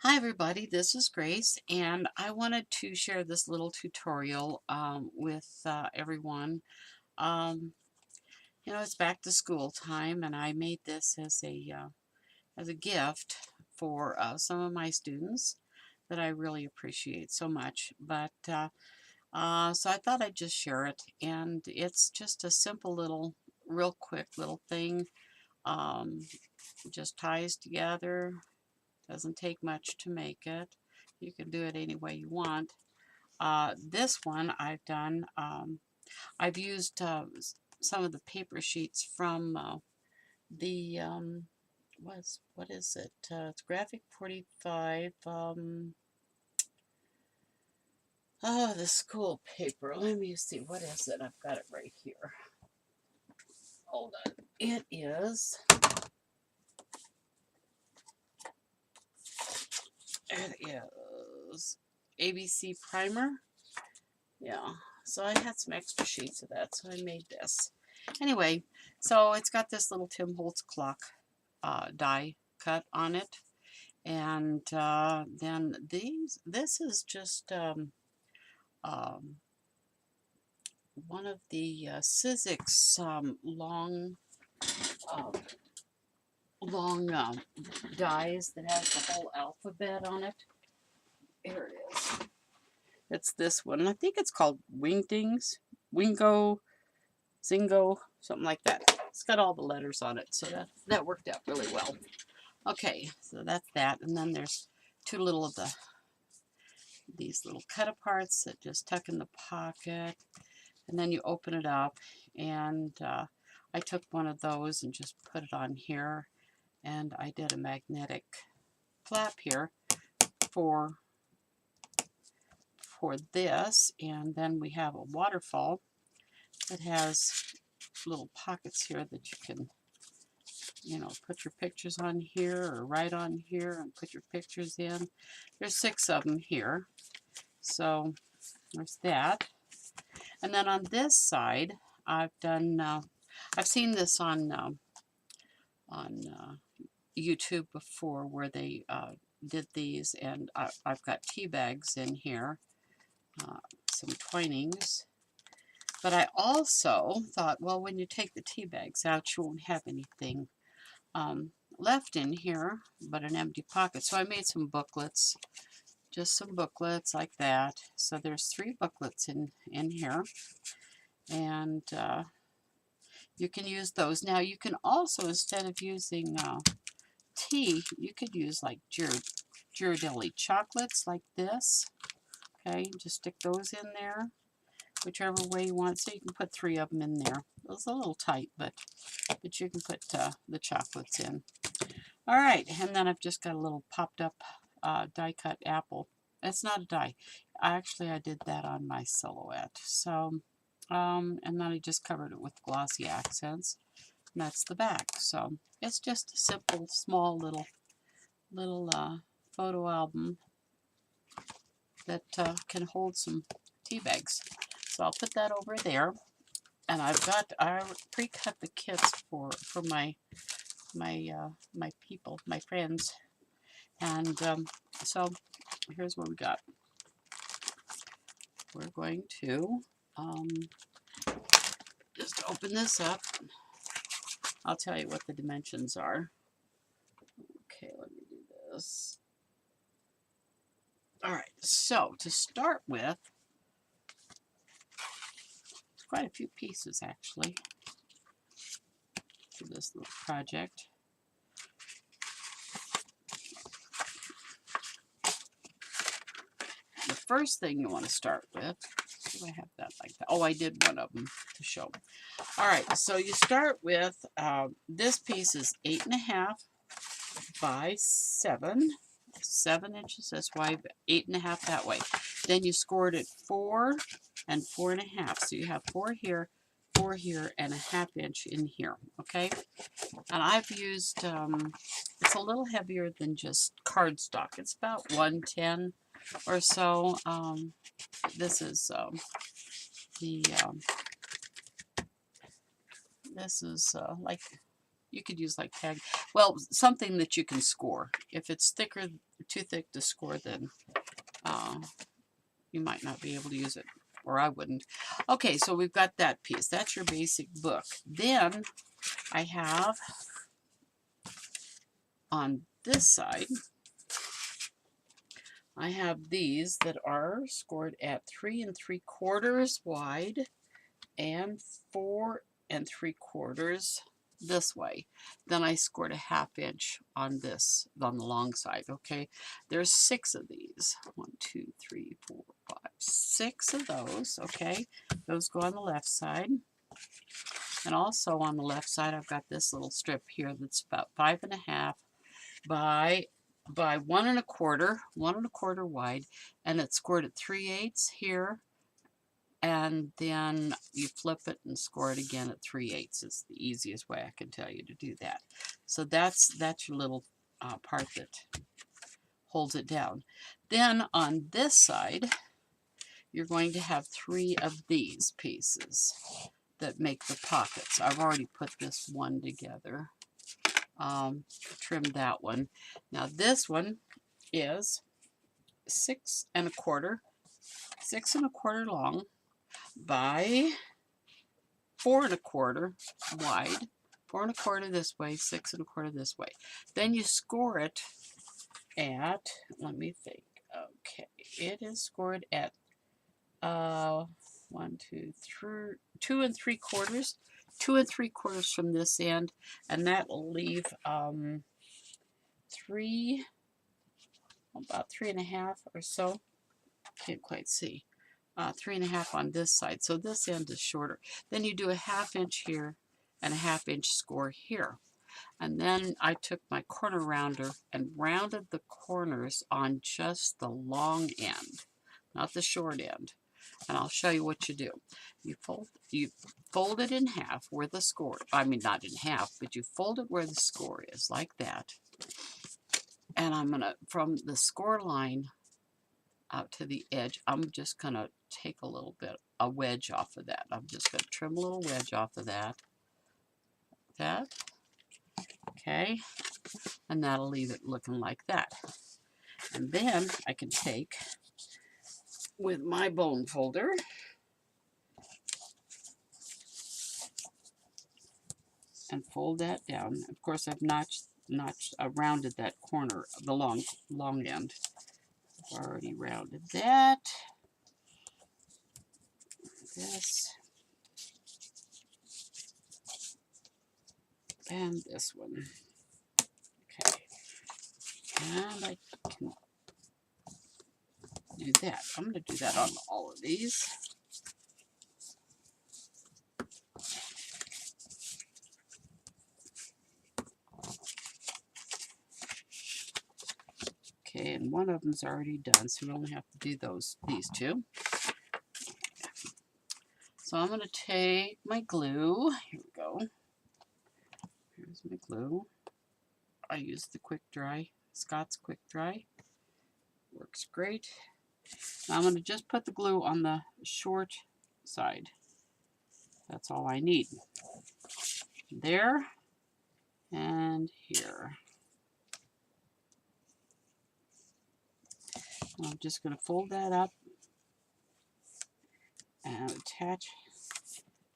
Hi everybody, this is Grace and I wanted to share this little tutorial with everyone. Um, it's back to school time and I made this as a gift for some of my students that I really appreciate so much. So I thought I'd just share it, and it's just a simple little, real quick little thing. Um, just ties together. Doesn't take much to make it. You can do it any way you want. This one I've done, I've used some of the paper sheets from the, what is it? It's Graphic 45, oh, the school paper. Let me see, what is it? I've got it right here. Hold on. It is ABC Primer. Yeah, so I had some extra sheets of that, so I made this. Anyway, so it's got this little Tim Holtz clock die cut on it, and then this is just um, one of the Sizzix uh, long dies that has the whole alphabet on it. Here it is. It's this one. I think it's called Wingdings, Wingo, Zingo, something like that. It's got all the letters on it, so that worked out really well. Okay, so that's that, and then there's two little of these little cut aparts that just tuck in the pocket, and then you open it up, and I took one of those and just put it on here, and I did a magnetic flap here for this, and then we have a waterfall that has little pockets here that you can put your pictures on here or write on here and put your pictures in. There's 6 of them here. So there's that. And then on this side, I've seen this on YouTube before where they did these, and I've got tea bags in here, some twinings. But I also thought, well, when you take the tea bags out, you won't have anything left in here but an empty pocket. So I made some booklets, just some booklets like that. So there's 3 booklets in here, and you can use those. Now you can also, instead of using tea, you could use like Ghirardelli chocolates like this. Okay, just stick those in there, whichever way you want. So you can put 3 of them in there. It's a little tight, but you can put the chocolates in. All right, and then I've just got a little popped up die cut apple. It's not a die. I did that on my silhouette. So, and then I just covered it with glossy accents. And that's the back. So it's just a simple, small little photo album that can hold some tea bags. So I'll put that over there. And I pre-cut the kits for my people, my friends. And so here's what we got. We're going to just open this up. I'll tell you what the dimensions are. Okay, let me do this. All right, so to start with, it's quite a few pieces actually for this little project. The first thing you want to start with, do I have that like that? Oh, I did one of them to show. All right, so you start with, this piece is 8.5 by 7 inches this way, 8.5 that way. Then you scored it 4 and 4.5. So you have 4 here, and a 1/2 inch in here. Okay, and I've used, it's a little heavier than just cardstock. It's about 110 or so. This is the this is like You could use like tag, well, something that you can score. If it's thicker, too thick to score, then you might not be able to use it, or I wouldn't. Okay, so we've got that piece. That's your basic book. Then I have on this side, I have these that are scored at 3 3/4 wide and 4 3/4 this way. Then I scored a 1/2 inch on this, on the long side. Okay, there's 6 of these. 1, 2, 3, 4, 5, 6 of those. Okay, those go on the left side. And also on the left side, I've got this little strip here that's about 5 1/2 by 1 1/4, 1 1/4 wide, and it's scored at 3/8 here, and then you flip it and score it again at 3/8 is the easiest way I can tell you to do that. So that's your little part that holds it down. Then on this side, you're going to have 3 of these pieces that make the pockets. I've already put this one together. Trimmed that one. Now this one is 6 1/4, 6 1/4 long by 4 1/4 wide, 4 1/4 this way, 6 1/4 this way. Then you score it at, let me think. Okay, it is scored at 1, 2, 3, 2 3/4, 2 3/4 from this end, and that will leave 3, about 3 1/2 or so. Can't quite see. 3 1/2 on this side. So this end is shorter. Then you do a 1/2 inch here and a 1/2 inch score here. And then I took my corner rounder and rounded the corners on just the long end, not the short end. And I'll show you what you do. You fold it in half where the score, I mean not in half, but you fold it where the score is, like that. And I'm gonna, from the score line out to the edge, I'm just gonna take a little bit, a wedge off of that. I'm just gonna trim a little wedge off of that. Okay, and that'll leave it looking like that. And then I can take, with my bone folder, and fold that down. Of course, I've rounded that corner, the long end. I've already rounded that. This. And this one. Okay. And I can do that. I'm going to do that on all of these. Okay, and one of them's already done, so we only have to do these 2. So I'm going to take my glue. Here we go. Here's my glue. I use the Quick Dry, Scott's Quick Dry. Works great. Now I'm going to just put the glue on the short side. That's all I need. There and here. I'm just going to fold that up and attach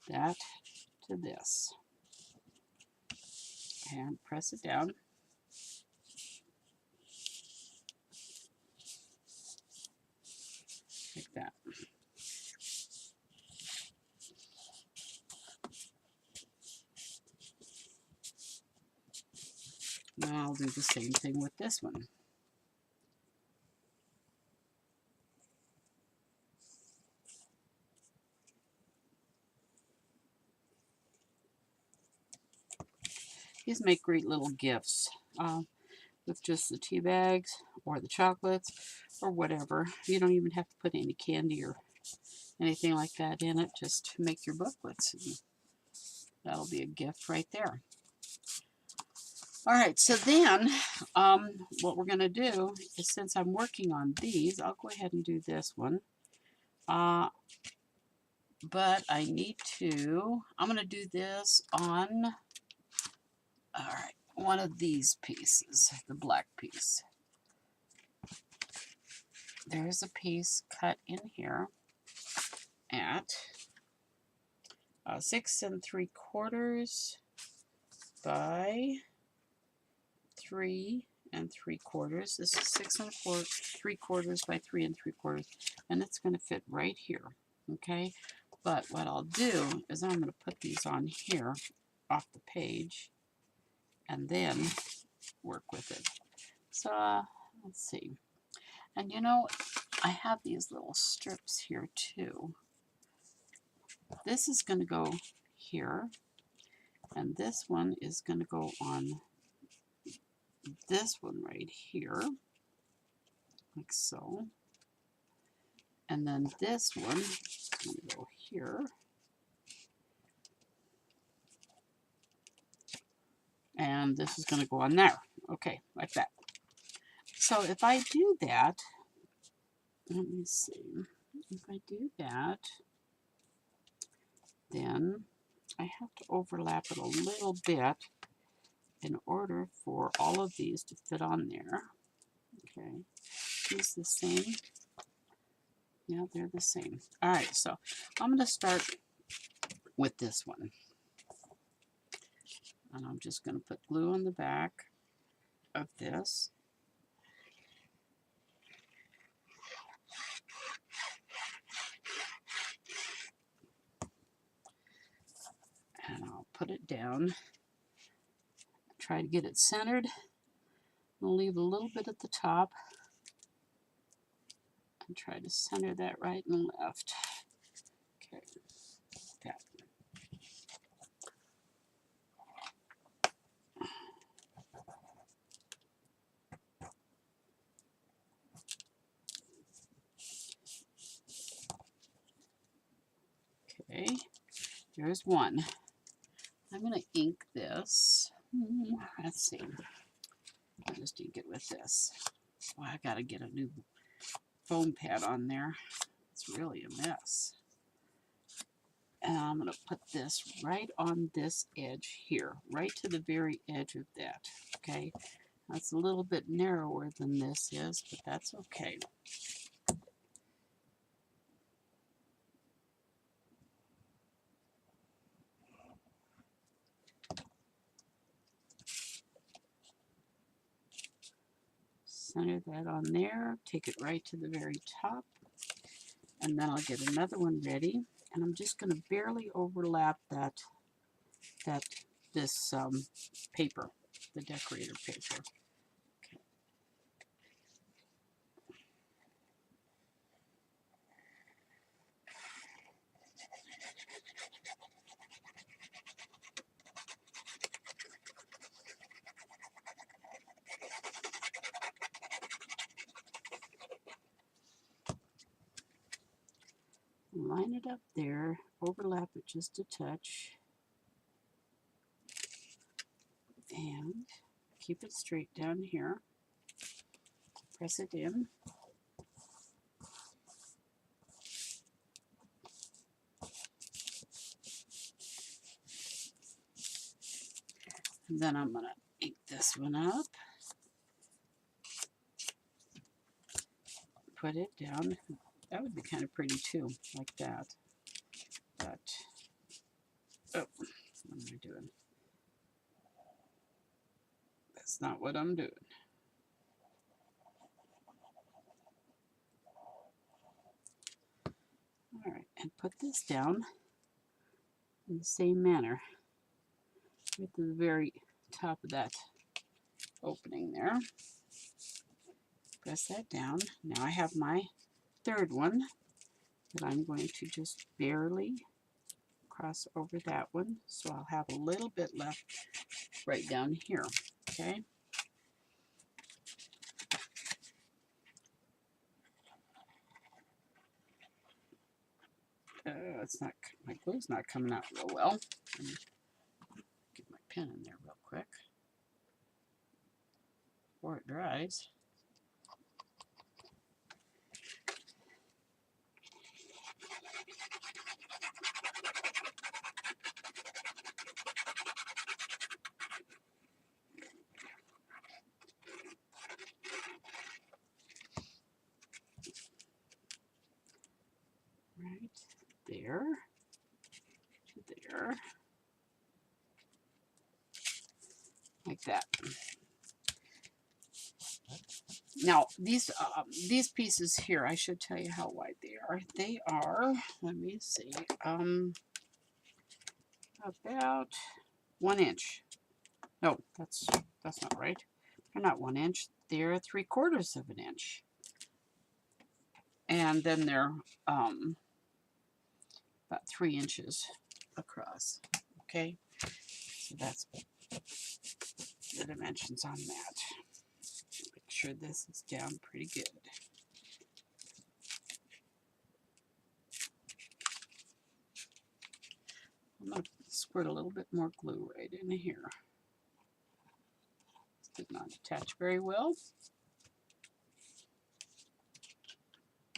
that to this. And press it down. Like that. Now I'll do the same thing with this one. These make great little gifts with just the tea bags or the chocolates or whatever. You don't even have to put any candy or anything like that in it. Just make your booklets. And that'll be a gift right there. All right, so then what we're going to do is, since I'm working on these, I'll go ahead and do this one. But I need to, I'm going to do this on All right, one of these pieces, the black piece. There's a piece cut in here at 6 3/4 by 3 3/4. This is 6 3/4 by 3 3/4, and it's going to fit right here. Okay, but what I'll do is I'm going to put these on here off the page and then work with it. So let's see. And you know, I have these little strips here too. This is going to go here, and this one is going to go on this one right here, like so. And then this one is going to go here. And this is going to go on there. Okay, like that. So if I do that, let me see. If I do that, then I have to overlap it a little bit in order for all of these to fit on there. Okay, these the same. Yeah, they're the same. All right, so I'm going to start with this one. And I'm just going to put glue on the back of this. And I'll put it down. Try to get it centered. I'll leave a little bit at the top. And try to center that right and left. Okay, that. Okay, there's one. I'm going to ink this. Let's see. I'll just ink it with this. Oh, I got to get a new foam pad on there. It's really a mess. And I'm going to put this right on this edge here, right to the very edge of that. Okay, that's a little bit narrower than this is, but that's okay. Center that on there, take it right to the very top, and then I'll get another one ready. And I'm just going to barely overlap this paper, the decorator paper. Okay. Line it up there, overlap it just a touch, and keep it straight down here. Press it in. And then I'm going to ink this one up. Put it down. That would be kind of pretty too, like that. But, oh, what am I doing? That's not what I'm doing. All right, and put this down in the same manner, right to the very top of that opening there. Press that down. Now I have my third one that I'm going to just barely cross over that one, so I'll have a little bit left right down here. Okay. It's not, my glue's not coming out real well. Get my pen in there real quick before it dries. there to there, like that. Now, these pieces here, I should tell you how wide they are. They are, let me see, about 1 inch. No, that's not right. They're not 1 inch. They're 3/4 of an inch. And then they're about 3 inches across. Okay, so that's the dimensions on that. Make sure this is down pretty good. I'm going to squirt a little bit more glue right in here. This did not attach very well.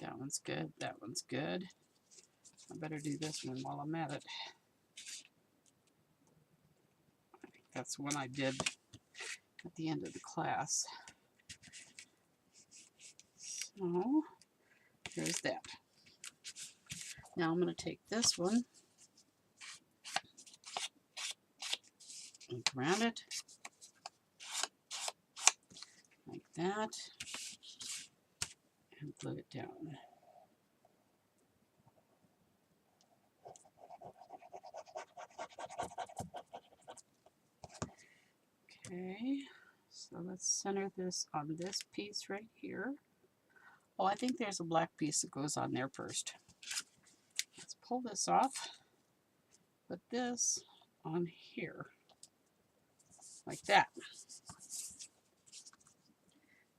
That one's good. That one's good. I better do this one while I'm at it. I think that's one I did at the end of the class. So, here's that. Now I'm going to take this one and round it like that and glue it down. Okay, so let's center this on this piece right here. Oh, I think there's a black piece that goes on there first. Let's pull this off, put this on here, like that.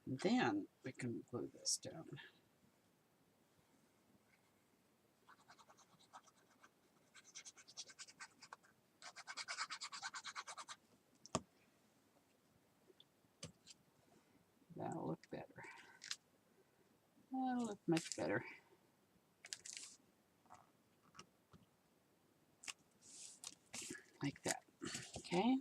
And then we can glue this down. That'll look better. That'll look much better. Like that. Okay.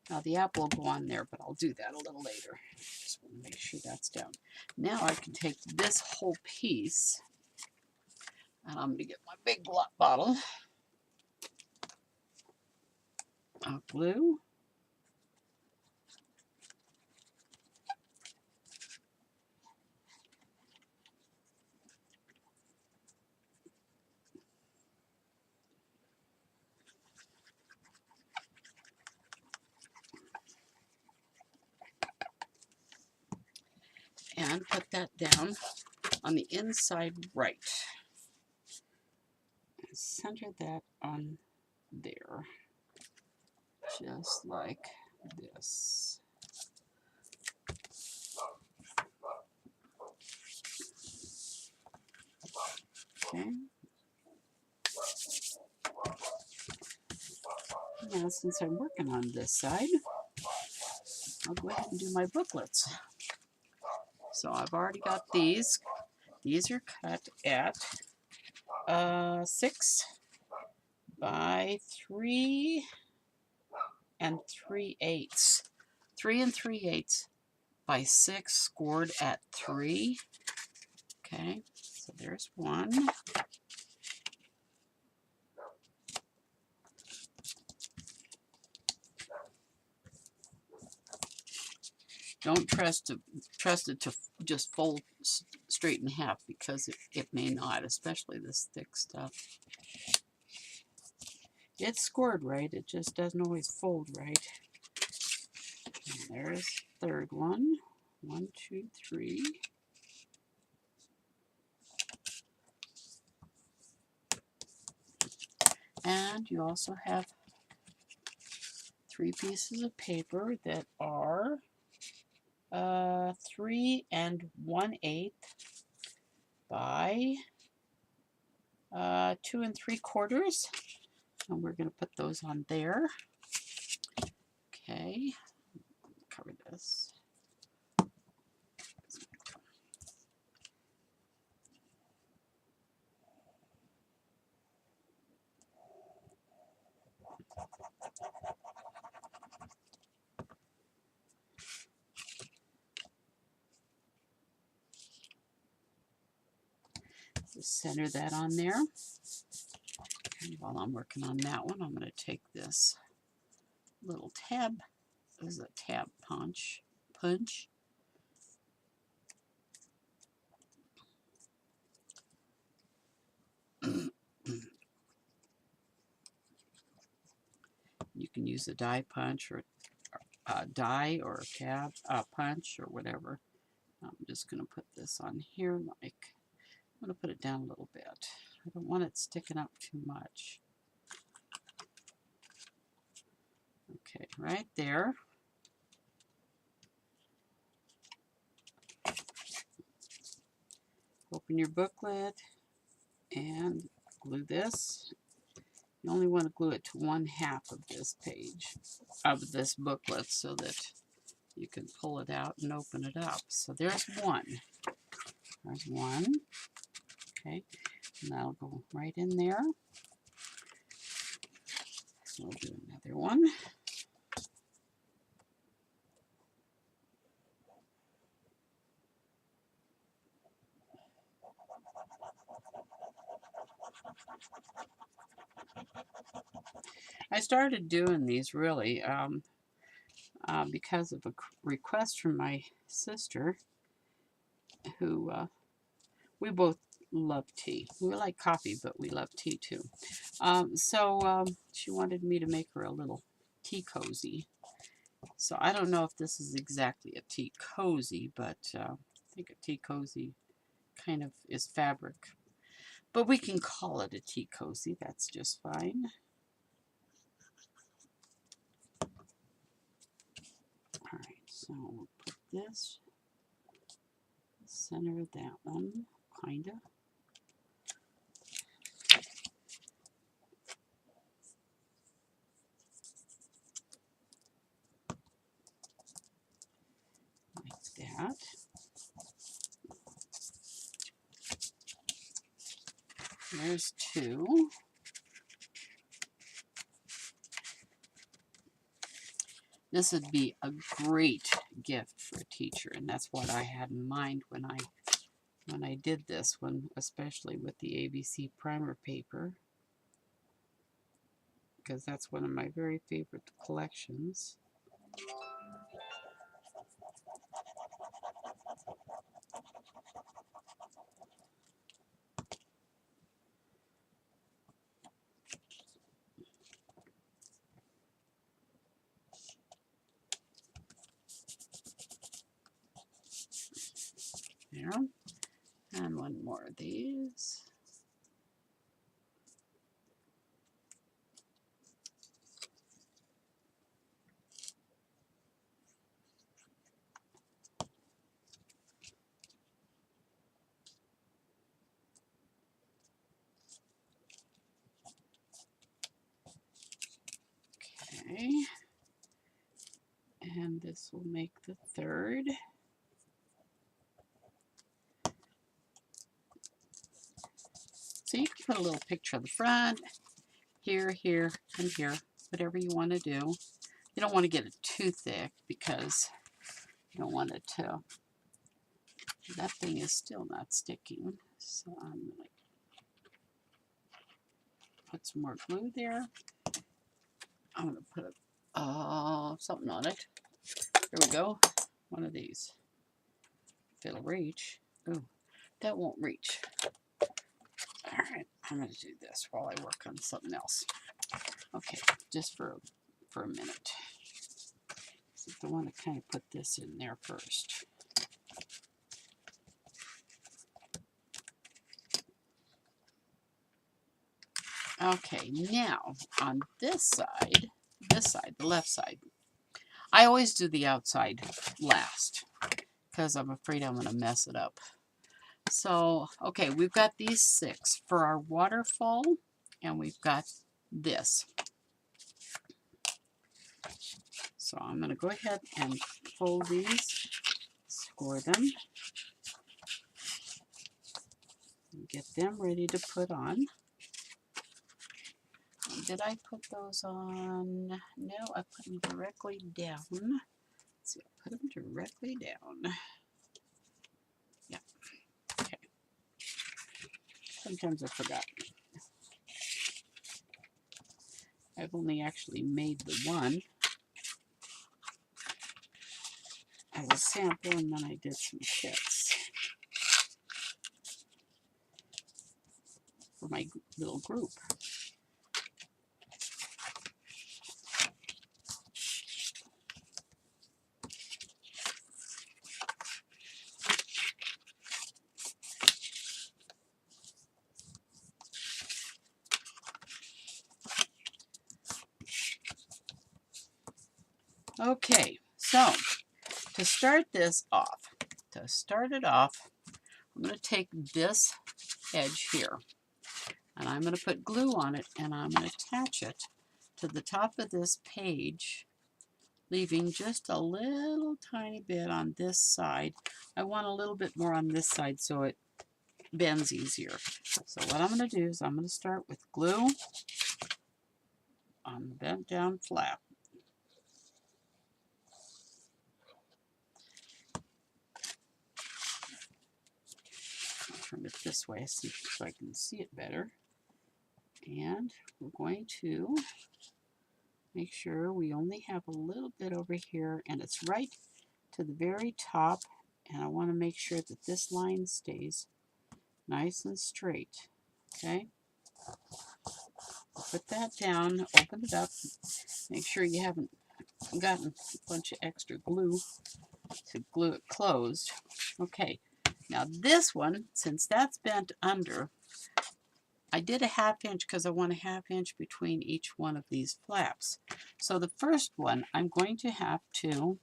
Now the apple will go on there, but I'll do that a little later. Just want to make sure that's down. Now I can take this whole piece, and I'm going to get my big bottle of glue. And put that down on the inside right. And center that on there, just like this. Okay. Now, since I'm working on this side, I'll go ahead and do my booklets. So I've already got these. These are cut at 6 by 3 3/8. 3 3/8 by 6 scored at 3. Okay, so there's one. Don't trust it to just fold straight in half, because it may not, especially this thick stuff. It's scored right, it just doesn't always fold right. And there's the third one. 1, 2, 3. And you also have 3 pieces of paper that are 3 1/8 by 2 3/4, and we're going to put those on there. Okay, cover this. Just center that on there. And while I'm working on that one, I'm going to take this little tab. This is a tab punch. You can use a die punch or a die or a tab punch or whatever. I'm just going to put this on here. I'm going to put it down a little bit. I don't want it sticking up too much. Okay, right there. Open your booklet and glue this. You only want to glue it to 1/2 of this page, of this booklet, so that you can pull it out and open it up. So there's one. There's one. Okay, and that'll go right in there. We'll do another one. I started doing these really because of a request from my sister, who we both love tea. We like coffee, but we love tea too. So she wanted me to make her a little tea cozy. So I don't know if this is exactly a tea cozy, but I think a tea cozy kind of is fabric. But we can call it a tea cozy. That's just fine. All right, so we'll put this, center that one, kind of. Like that. There's two. This would be a great gift for a teacher, and that's what I had in mind when I did this one, especially with the ABC primer paper, because that's one of my very favorite collections. There. And one more of these. Okay. And this will make the third. So you can put a little picture of the front, here, here, and here, whatever you want to do. You don't want to get it too thick because you don't want it to, that thing is still not sticking. So I'm going to put some more glue there. I'm going to put something on it. Here we go. One of these. If it'll reach. Oh, that won't reach. All right, I'm going to do this while I work on something else. Okay, just for a minute. So I want to kind of put this in there first. Okay, now on this side, the left side, I always do the outside last because I'm afraid I'm going to mess it up. So, okay, we've got these 6 for our waterfall, and we've got this. So I'm going to go ahead and fold these, score them, and get them ready to put on. Did I put those on? No, I put them directly down. Let's see, I put them directly down. Yeah. Okay. sometimes I forgot. I've only actually made the one as a sample, and then I did some kits for my little group. Okay, so to start it off, I'm going to take this edge here, and I'm going to put glue on it, and I'm going to attach it to the top of this page, leaving just a little tiny bit on this side. I want a little bit more on this side so it bends easier. So what I'm going to do is I'm going to start with glue on the bent down flap. Turn it this way so I can see it better. And we're going to make sure we only have a little bit over here, and it's right to the very top, and I want to make sure that this line stays nice and straight. Okay, put that down, open it up, make sure you haven't gotten a bunch of extra glue to glue it closed. Okay, now this one, since that's bent under, I did a 1/2 inch because I want a 1/2 inch between each one of these flaps. So the first one, I'm going to have to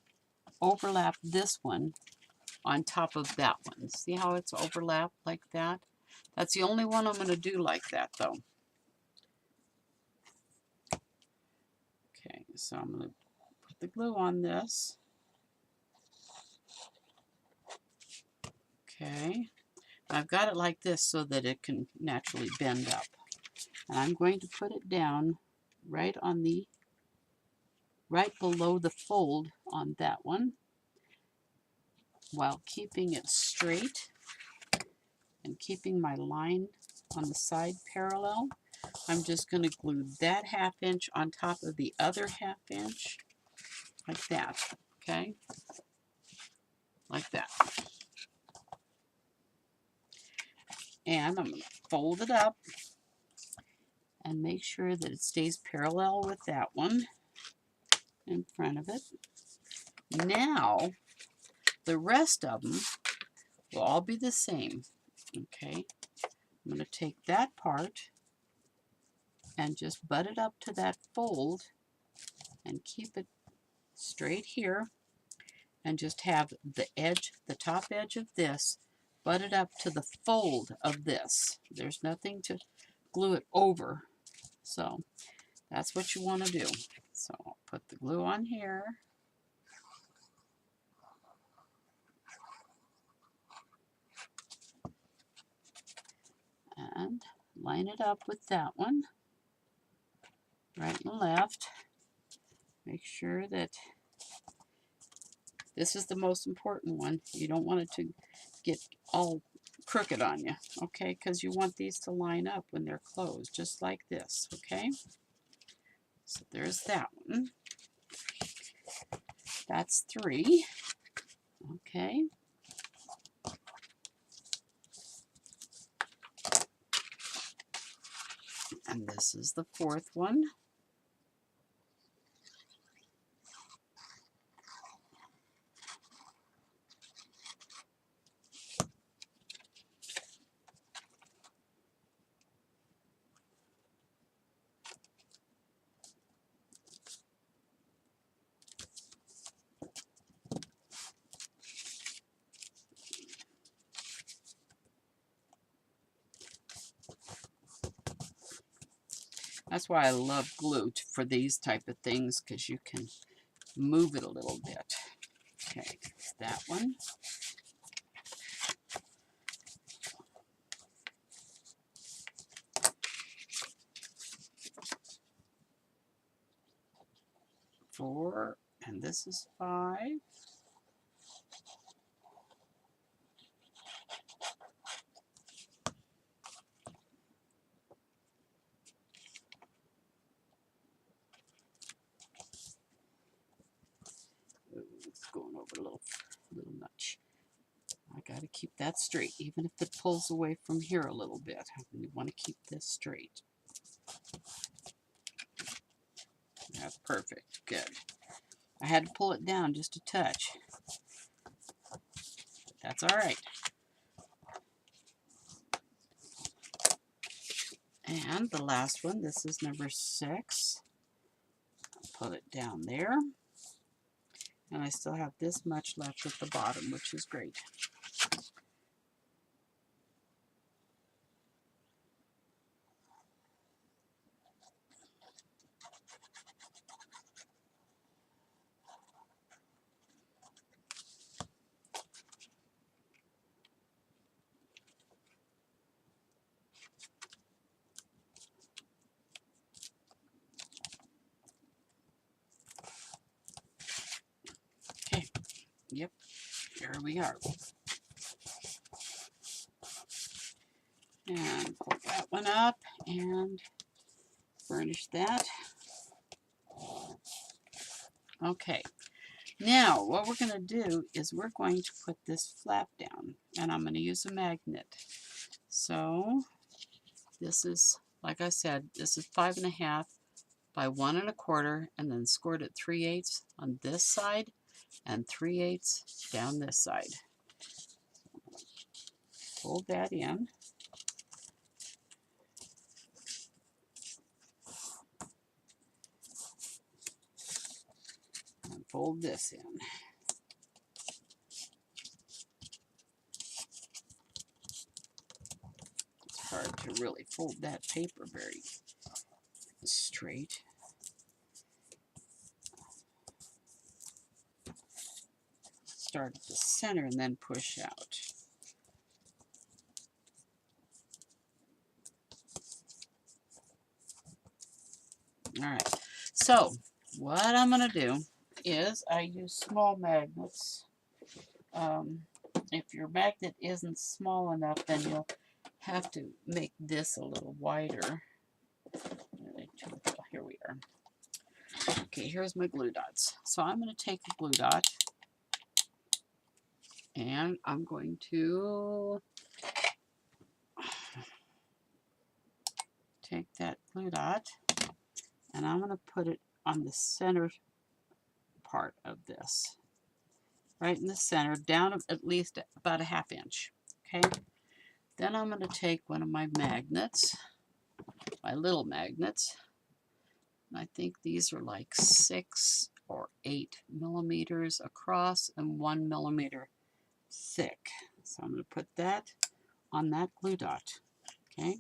overlap this one on top of that one. See how it's overlapped like that? That's the only one I'm going to do like that, though. Okay, so I'm going to put the glue on this. Okay, I've got it like this so that it can naturally bend up. And I'm going to put it down right below the fold on that one, while keeping it straight and keeping my line on the side parallel. I'm just going to glue that 1/2 inch on top of the other 1/2 inch, like that, okay? Like that. And I'm going to fold it up and make sure that it stays parallel with that one in front of it. Now, the rest of them will all be the same, okay? I'm going to take that part and just butt it up to that fold and keep it straight here, and just have the edge, the top edge of this, butted up to the fold of this. There's nothing to glue it over. So that's what you want to do. So I'll put the glue on here. And line it up with that one, right and left. Make sure that this is the most important one. You don't want it to get all crooked on you, okay? Because you want these to line up when they're closed, just like this, okay? So there's that one. That's 3, okay? And this is the 4th one. That's why I love glue for these type of things, because you can move it a little bit. Okay, that one. Four, and this is 5. got to keep that straight, even if it pulls away from here a little bit. You want to keep this straight. That's perfect. Good. I had to pull it down just a touch. That's all right. And the last one, this is number 6. I'll put it down there. And I still have this much left at the bottom, which is great. Okay, yep, here we are. And pull that one up and burnish that. Okay, now what we're going to do is we're going to put this flap down, and I'm going to use a magnet. So this is, like I said, this is 5.5 by 1 1/4, and then scored at 3/8 on this side and 3/8 down this side. Fold that in. And fold this in. It's hard to really fold that paper very straight. Start at the center and then push out. All right, so what I'm going to do is I use small magnets. If your magnet isn't small enough, then you'll have to make this a little wider. Here we are. Okay, here's my glue dots. So I'm going to take the glue dot and I'm going to take that glue dot and I'm going to put it on the center part of this. Right in the center, down at least about 1/2 inch. Okay? Then I'm going to take one of my magnets, my little magnets. I think these are like 6 or 8 millimeters across and 1 millimeter thick. So I'm going to put that on that glue dot. Okay?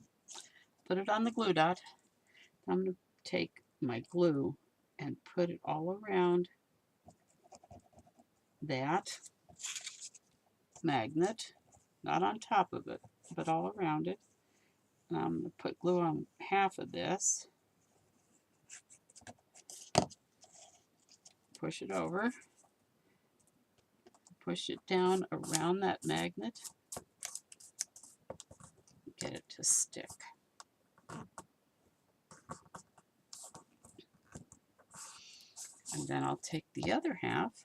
Put it on the glue dot. I'm going to take my glue and put it all around that magnet, not on top of it, but all around it. And I'm going to put glue on half of this. Push it over. Push it down around that magnet. Get it to stick. And then I'll take the other half.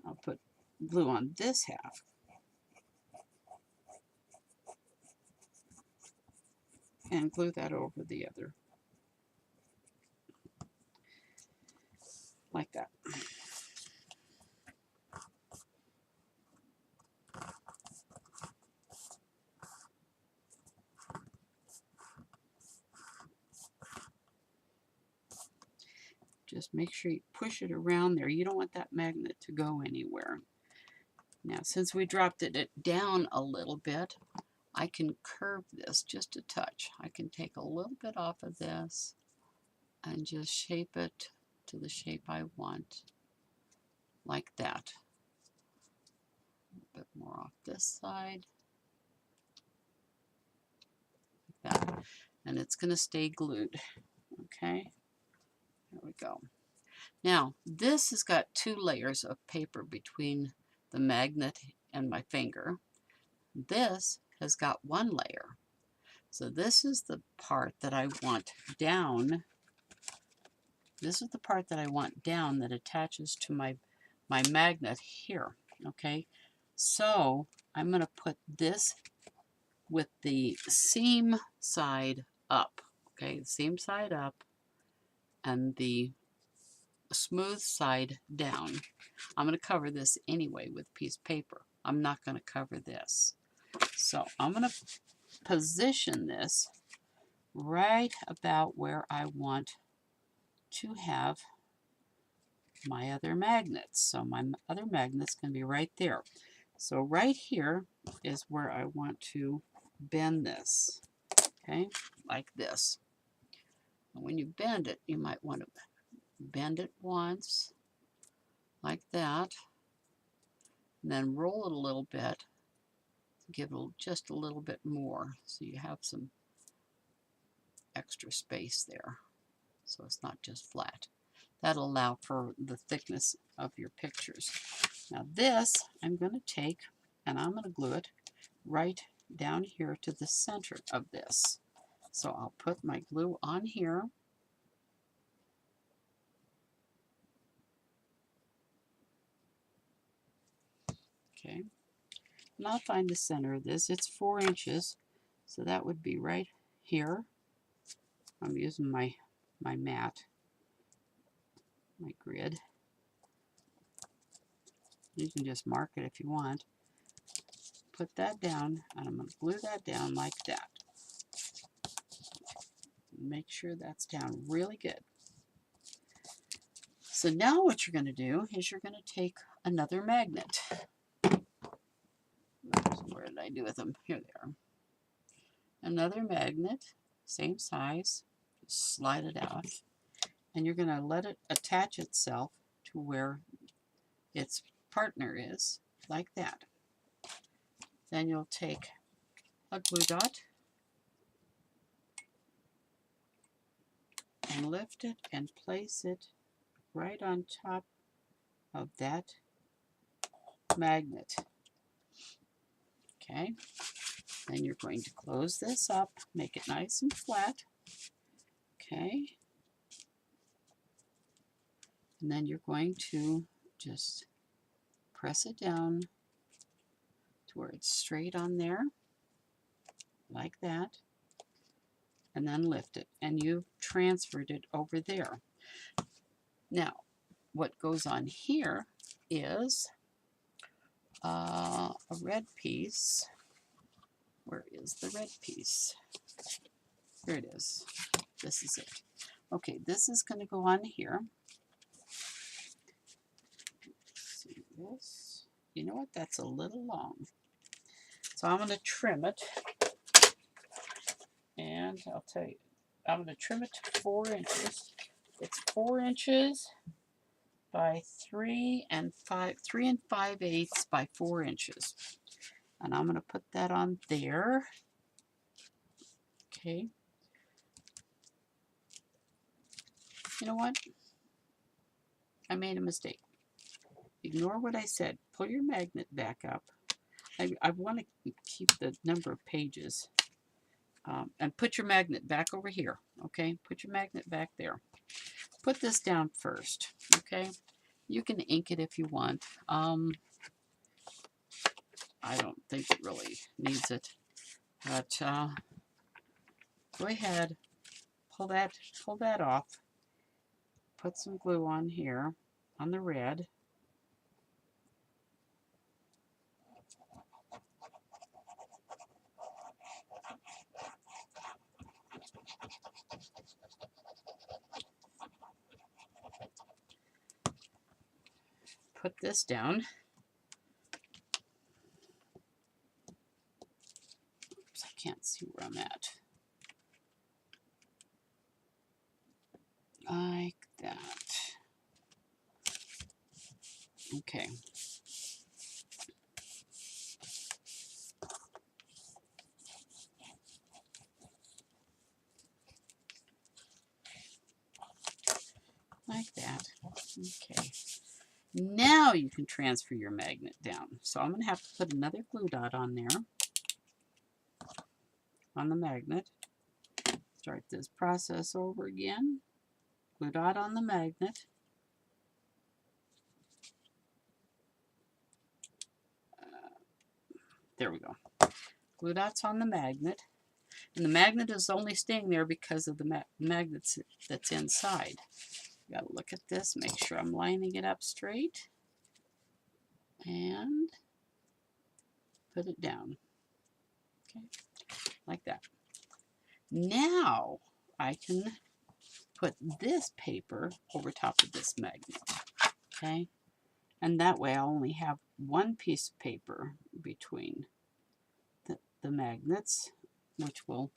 I'll put glue on this half. And glue that over the other. Like that. Just make sure you push it around there. You don't want that magnet to go anywhere. Now, since we dropped it down a little bit, I can curve this just a touch. I can take a little bit off of this and just shape it to the shape I want, like that. A bit more off this side, like that. And it's going to stay glued. Okay, there we go. Now, this has got 2 layers of paper between the magnet and my finger. This has got 1 layer. So this is the part that I want down. This is the part that I want down that attaches to my my magnet here. Okay, so I'm going to put this with the seam side up. Okay, the seam side up and the smooth side down. I'm going to cover this anyway with a piece of paper. I'm not going to cover this. So I'm going to position this right about where I want to have my other magnets. So my other magnets can be right there. So right here is where I want to bend this, okay, like this. And when you bend it, you might want to bend it once, like that, and then roll it a little bit, give it just a little bit more, so you have some extra space there, so it's not just flat. That'll allow for the thickness of your pictures. Now this, I'm going to take and I'm going to glue it right down here to the center of this. So I'll put my glue on here. Okay, and I'll find the center of this. It's 4 inches, so that would be right here. I'm using my mat, my grid. You can just mark it if you want. Put that down, and I'm going to glue that down like that. Make sure that's down really good. So now what you're going to do is you're going to take another magnet. Where did I do with them? Here they are. Another magnet, same size. Just slide it out. And you're going to let it attach itself to where its partner is, like that. Then you'll take a glue dot and lift it and place it right on top of that magnet. Okay, then you're going to close this up, make it nice and flat. Okay, and then you're going to just press it down to where it's straight on there, like that, and then lift it, and you've transferred it over there. Now, what goes on here is a red piece. Where is the red piece? Here it is. This is it. Okay, this is going to go on here. See this? You know what? That's a little long. So I'm going to trim it. And I'll tell you, I'm going to trim it to 4 inches. It's 4 inches by 3 and 5/8 by 4 inches. And I'm going to put that on there. Okay. You know what? I made a mistake. Ignore what I said. Pull your magnet back up. I want to keep the number of pages. And put your magnet back over here. Okay? Put your magnet back there. Put this down first. Okay? You can ink it if you want. I don't think it really needs it. But go ahead. Pull that off. Put some glue on here, on the red. Put this down. Oops, I can't see where I'm at. Like that. Okay. Like that. Okay. Now you can transfer your magnet down. So I'm going to have to put another glue dot on there, on the magnet. Start this process over again. Glue dot on the magnet. There we go. Glue dots on the magnet. And the magnet is only staying there because of the magnets that's inside. Got to look at this, make sure I'm lining it up straight. And put it down. Okay, like that. Now I can put this paper over top of this magnet. Okay, and that way I'll only have one piece of paper between the magnets, which will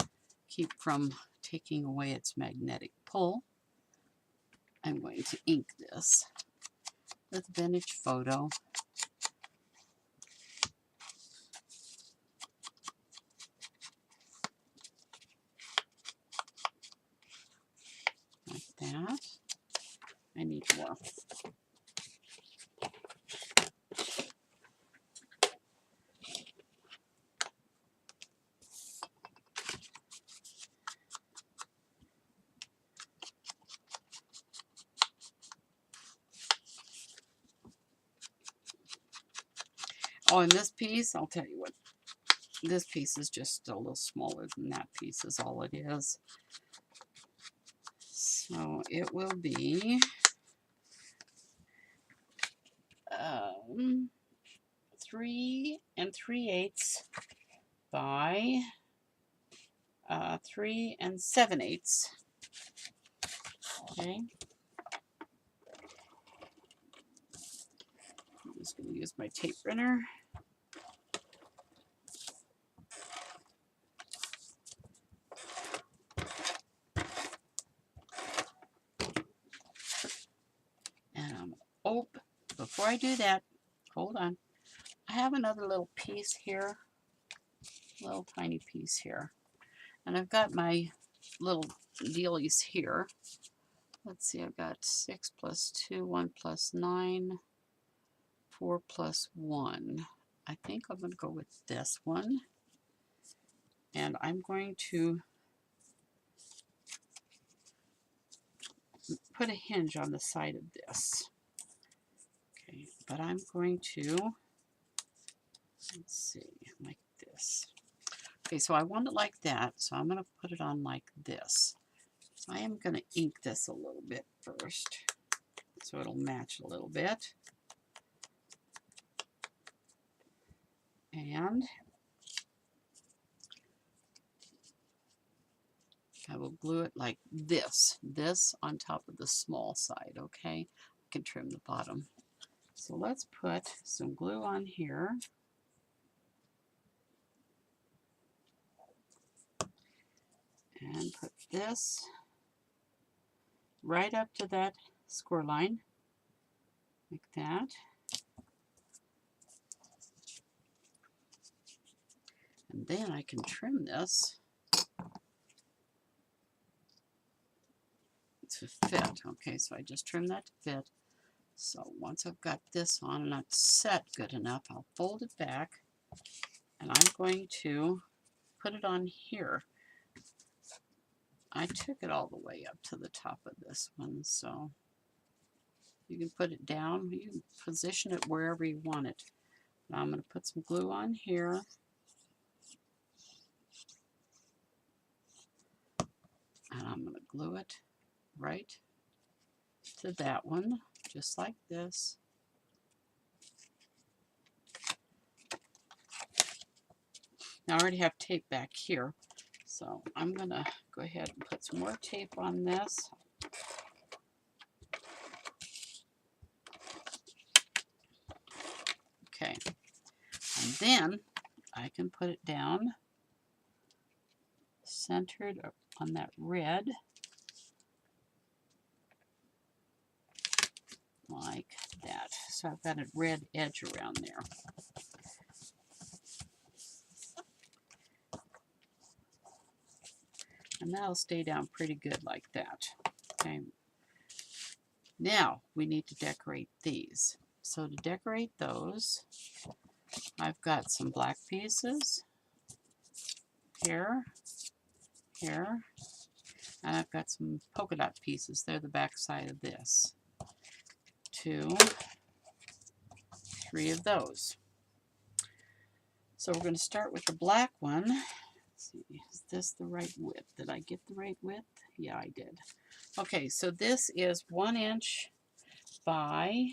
keep from taking away its magnetic pull. I'm going to ink this with Vintage Photo. Like that. I need more. Oh, and this piece, I'll tell you what, this piece is just a little smaller than that piece is all it is. So it will be 3 3/8 by 3 7/8. Okay. I'm just going to use my tape runner. And oh, before I do that, hold on. I have another little piece here, little tiny piece here. And I've got my little dealies here. Let's see, I've got 6 plus 2, 1 plus 9, 4 plus 1. I think I'm going to go with this one. And I'm going to put a hinge on the side of this. Okay, but I'm going to, let's see, like this. Okay, so I want it like that, so I'm going to put it on like this. I am going to ink this a little bit first, so it'll match a little bit. And I will glue it like this on top of the small side, okay? I can trim the bottom. So let's put some glue on here. And put this right up to that score line, like that. And then I can trim this to fit. Okay, so I just trim that to fit. So once I've got this on and it's set good enough, I'll fold it back and I'm going to put it on here. I took it all the way up to the top of this one, so you can put it down. You can position it wherever you want it. Now I'm going to put some glue on here. And I'm going to glue it right to that one, just like this. Now I already have tape back here, so I'm going to go ahead and put some more tape on this. Okay, and then I can put it down centered on that red, like that. So I've got a red edge around there. And that'll stay down pretty good like that. Okay. Now we need to decorate these. So to decorate those, I've got some black pieces here, here, and I've got some polka dot pieces. They're the back side of this. 2, 3 of those. So we're going to start with the black one. Let's see, is this the right width? Did I get the right width? Yeah, I did. Okay, so this is 1 inch by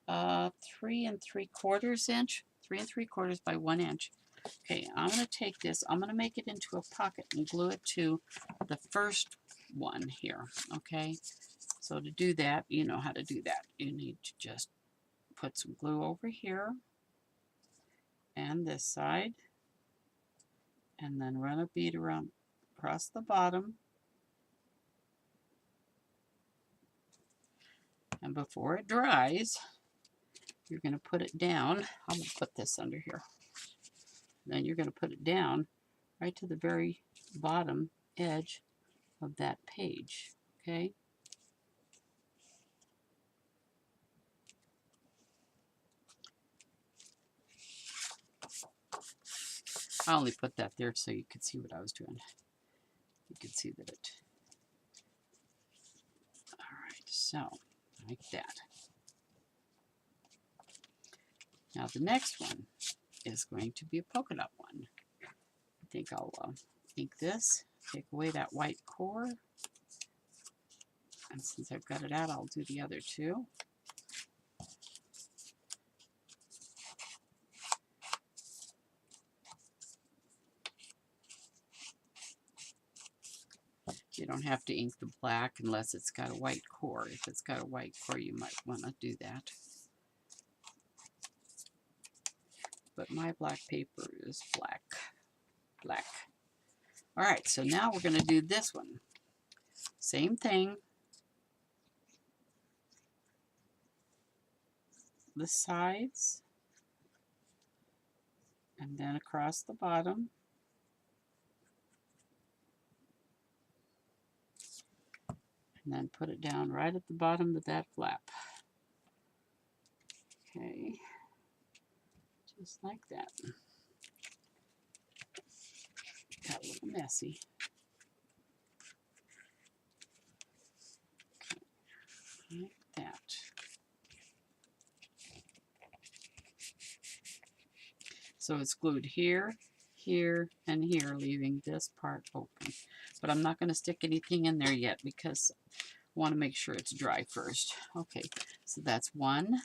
3 3/4 inch. 3 3/4 by 1 inch. Okay, I'm going to take this, I'm going to make it into a pocket and glue it to the first one here, okay? So to do that, you know how to do that. You need to just put some glue over here and this side, and then run a bead around across the bottom. And before it dries, you're going to put it down. I'm going to put this under here. Then you're going to put it down right to the very bottom edge of that page, okay? I only put that there so you could see what I was doing. You could see that it. All right, so like that. Now the next one is going to be a polka dot one. I think I'll ink this, take away that white core, and since I've got it out, I'll do the other two. You don't have to ink the black unless it's got a white core. If it's got a white core, you might want to do that. But my black paper is black. Black. All right, so now we're going to do this one. Same thing. The sides. And then across the bottom. And then put it down right at the bottom of that flap. Okay. Just like that. Got a little messy. Okay. Like that. So it's glued here, here, and here, leaving this part open. But I'm not going to stick anything in there yet because I want to make sure it's dry first. Okay, so that's 1,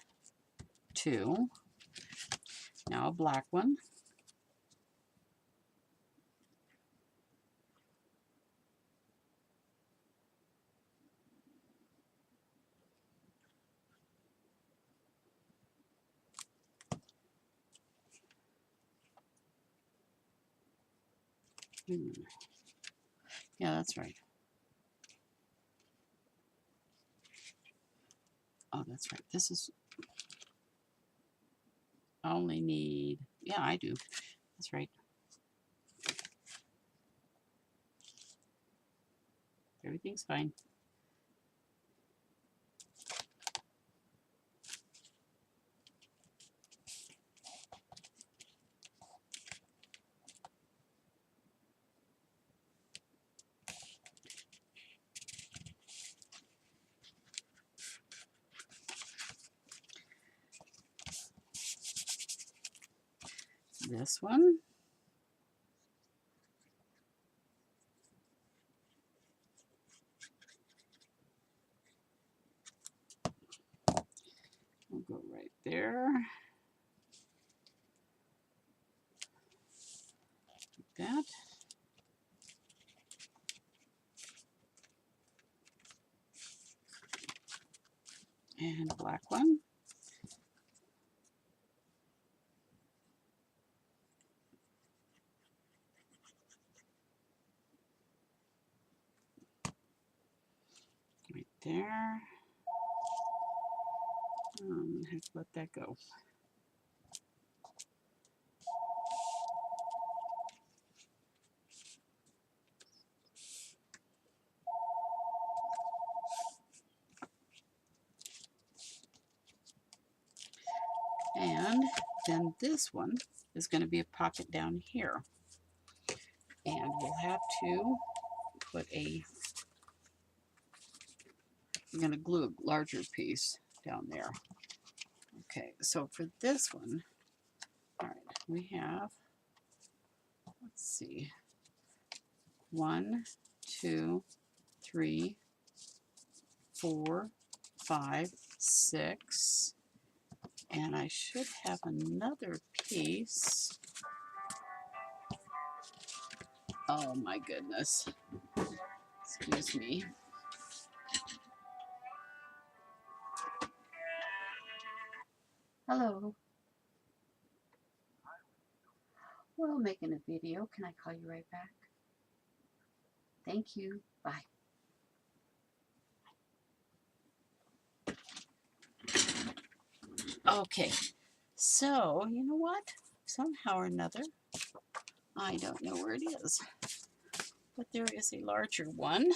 2. Now a black one. Yeah, that's right. Oh, that's right. This is, I only need, yeah, I do. That's right. Everything's fine. This one. We'll go right there. Like that. And a black one. Right there. I'm going to have to let that go. And then this one is going to be a pocket down here. And we'll have to put a, I'm going to glue a larger piece down there. Okay, so for this one, all right, we have, let's see, 1, 2, 3, 4, 5, 6, and I should have another piece. Oh my goodness. Excuse me. Hello. Well, making a video. Can I call you right back? Thank you. Bye. Okay. So, you know what? Somehow or another, I don't know where it is, but there is a larger one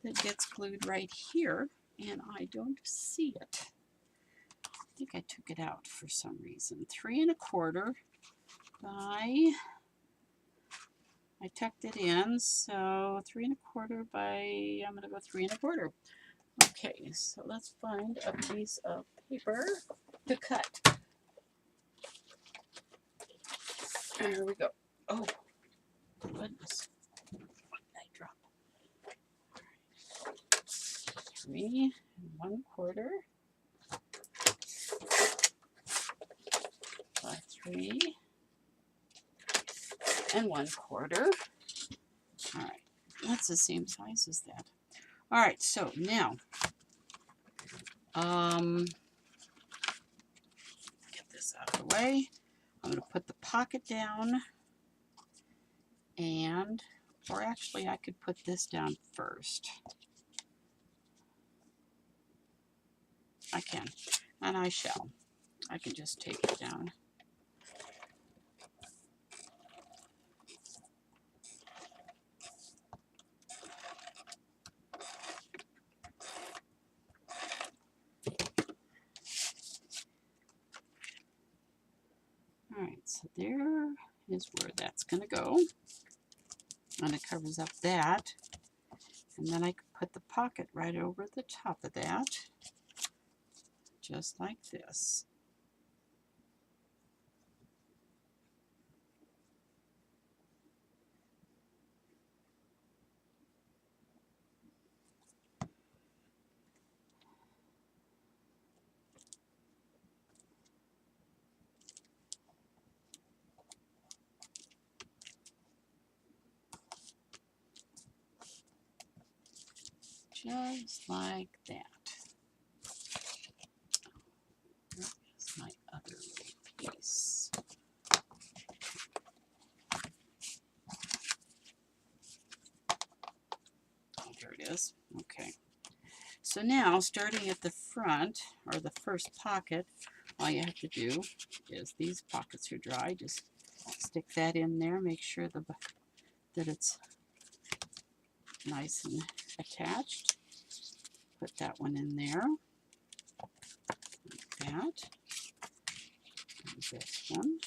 that gets glued right here, and I don't see it. I think I took it out for some reason. 3 1/4 by, I tucked it in, so 3 1/4 by, I'm going to go 3 1/4. Okay, so let's find a piece of paper to cut. There we go. Oh, goodness. What did I drop? 3 1/4 by 3 1/4. All right, that's the same size as that. All right, so now, get this out of the way. I'm going to put the pocket down, and, or actually I could put this down first. I can, and I shall. I can just take it down. All right, so there is where that's going to go. And it covers up that. And then I could put the pocket right over the top of that, just like this. Just like that. Where's my other little piece? Oh, there it is. Okay. So now, starting at the front, or the first pocket, all you have to do is, these pockets are dry, just stick that in there, make sure that it's nice and attached. Put that one in there, like that. And this one.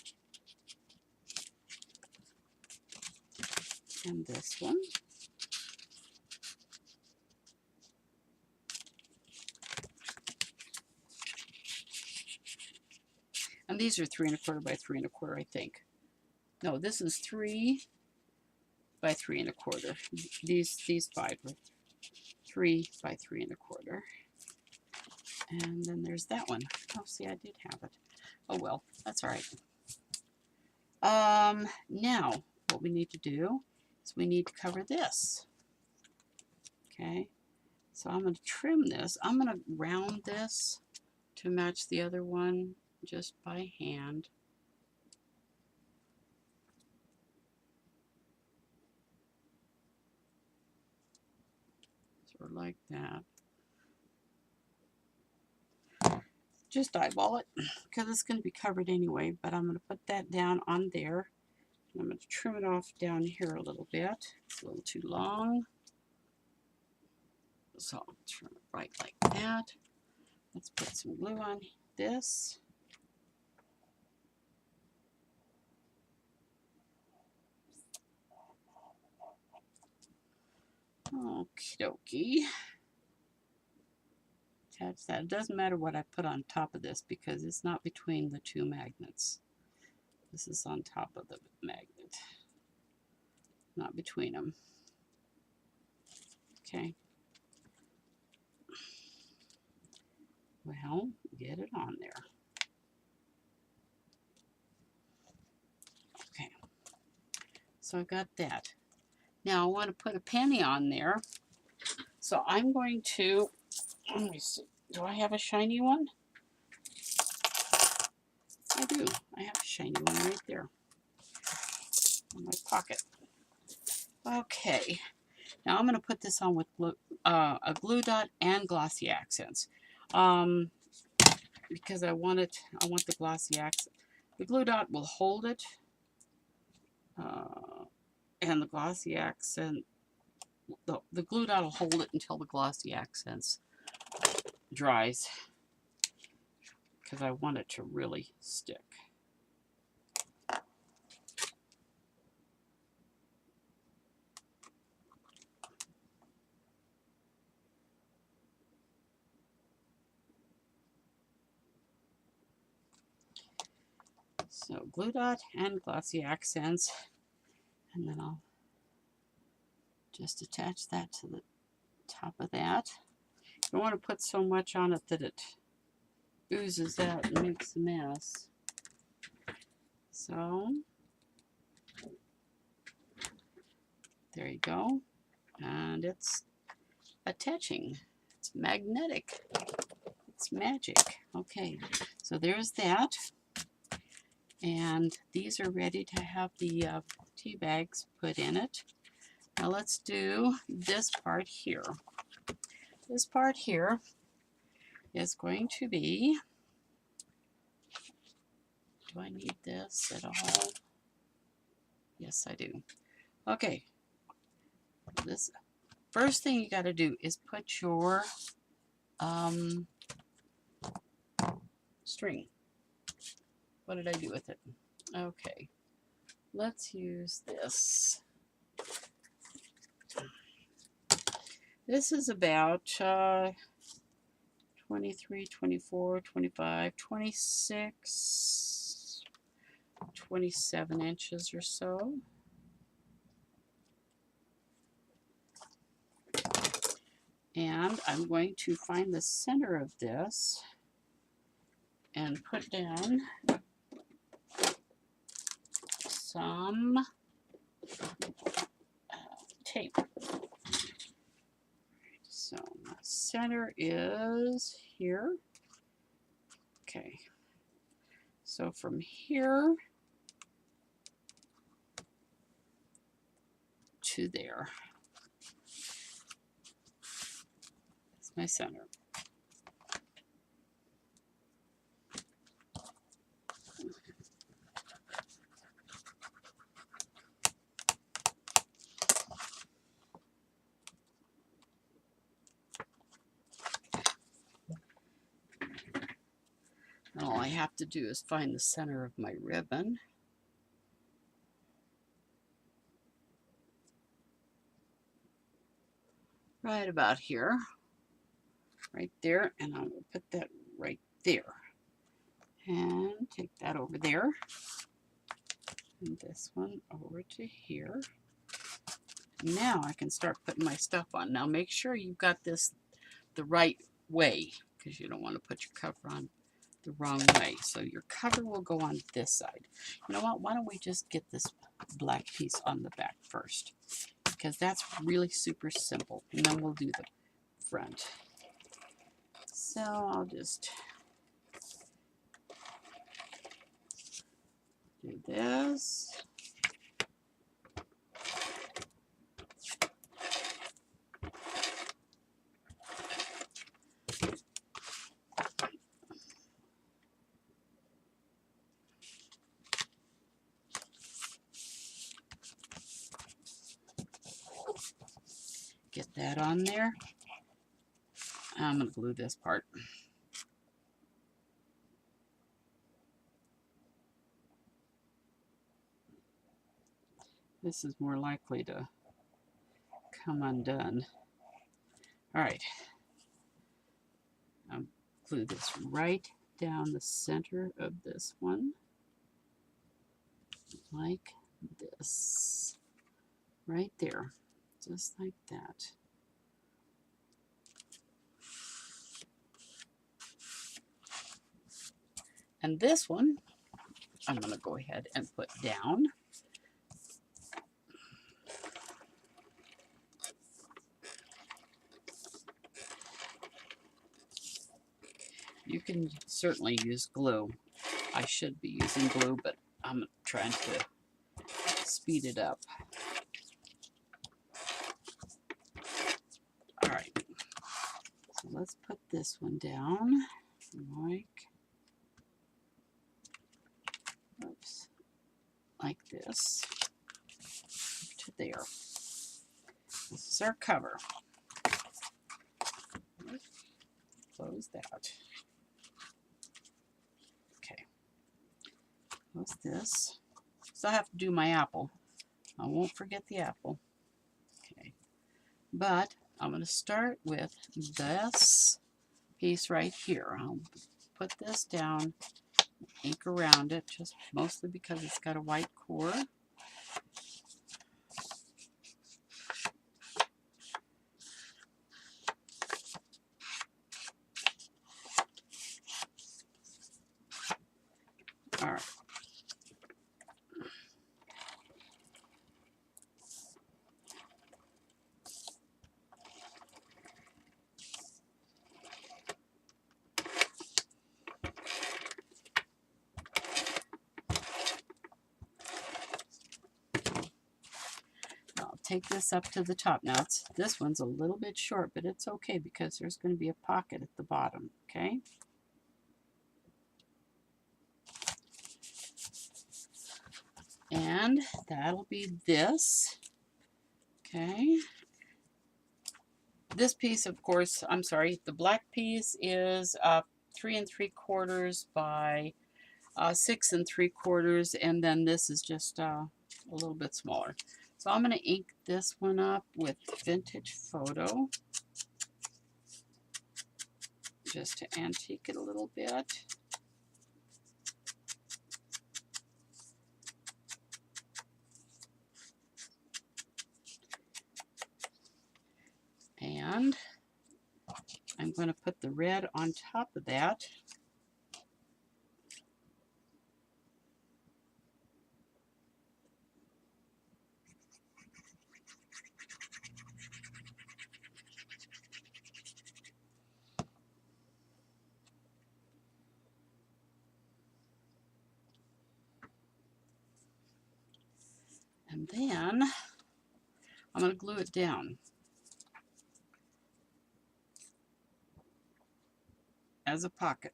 And this one. And these are 3 1/4 by 3 1/4, I think. No, this is 3 by 3 1/4. These 5 are 3 by 3 1/4. And then there's that one. Oh, see, I did have it. Oh well, that's all right. Now what we need to do is we need to cover this. Okay, so I'm going to trim this. I'm going to round this to match the other one just by hand. Sort of like that. Just eyeball it because it's going to be covered anyway, but I'm going to put that down on there. I'm going to trim it off down here a little bit. It's a little too long. So I'll trim it right like that. Let's put some glue on this. Okie dokie. Attach that. It doesn't matter what I put on top of this because it's not between the two magnets. This is on top of the magnet, not between them. Okay. Well, get it on there. Okay. So I got that. Now I want to put a penny on there. So I'm going to, let me see, do I have a shiny one? I do. I have a shiny one right there in my pocket. Okay. Now I'm going to put this on with a glue dot and glossy accents. Because I want the glossy accent. The glue dot will hold it. And the glossy accent, the glue dot will hold it until the glossy accents dries. Because I want it to really stick. So glue dot and glossy accents, and then I'll just attach that to the top of that. You don't want to put so much on it that it oozes out and makes a mess. So there you go, and it's attaching. It's magnetic. It's magic. Okay, so there's that. And these are ready to have the tea bags put in it. Now let's do this part here. This part here is going to be, do I need this at all? Yes, I do. Okay, this first thing you got to do is put your string. What did I do with it? Okay, let's use this. This is about 23, 24, 25, 26, 27 inches or so. And I'm going to find the center of this and put down some tape. So my center is here. Okay. So from here to there is my center. And all I have to do is find the center of my ribbon. Right about here. Right there. And I'm going to put that right there. And take that over there. And this one over to here. Now I can start putting my stuff on. Now make sure you've got this the right way, because you don't want to put your cover on the wrong way. So your cover will go on this side. You know what? Why don't we just get this black piece on the back first? Because that's really super simple. And then we'll do the front. So I'll just do this. Get that on there. I'm going to glue this part. This is more likely to come undone. All right. I'll glue this right down the center of this one. like this, right there, just like that. And this one, I'm going to go ahead and put down. You can certainly use glue. I should be using glue, but I'm trying to speed it up. All right, so let's put this one down, like this, to there. This is our cover. Close that. Okay, close this. So I have to do my apple. I won't forget the apple. Okay, but I'm going to start with this piece right here. I'll put this down, ink around it, just mostly because it's got a white core. All right. I'll take this up to the top. Now, this one's a little bit short, but it's okay because there's going to be a pocket at the bottom, okay? And that'll be this, okay? This piece, of course, I'm sorry, the black piece is 3 3/4 by 6 3/4, and then this is just a little bit smaller. So I'm going to ink this one up with Vintage Photo, just to antique it a little bit. And I'm going to put the red on top of that. And then I'm going to glue it down as a pocket.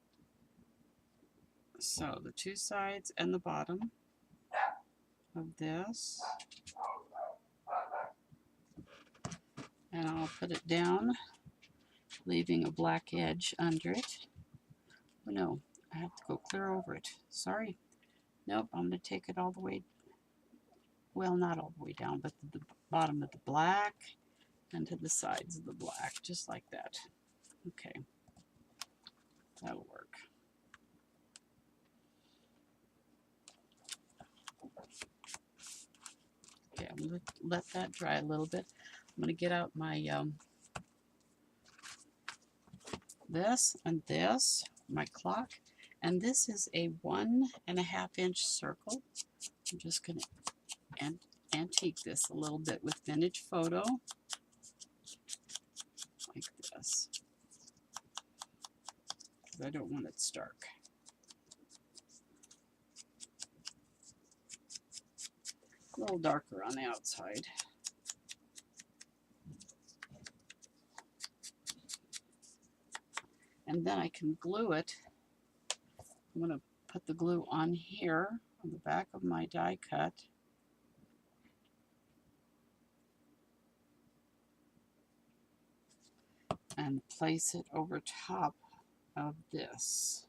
So the two sides and the bottom of this. And I'll put it down, leaving a black edge under it. Oh no, I have to go clear over it. Sorry. Nope, I'm going to take it all the way, well, not all the way down, but the bottom of the black and to the sides of the black, just like that. Okay, that'll work. Okay, I'm going to let that dry a little bit. I'm going to get out my this and this, my clock, and this is a 1.5 inch circle. I'm just going to antique this a little bit with Vintage Photo, like this, because I don't want it stark. A little darker on the outside. And then I can glue it. I'm going to put the glue on here on the back of my die cut. And place it over top of this.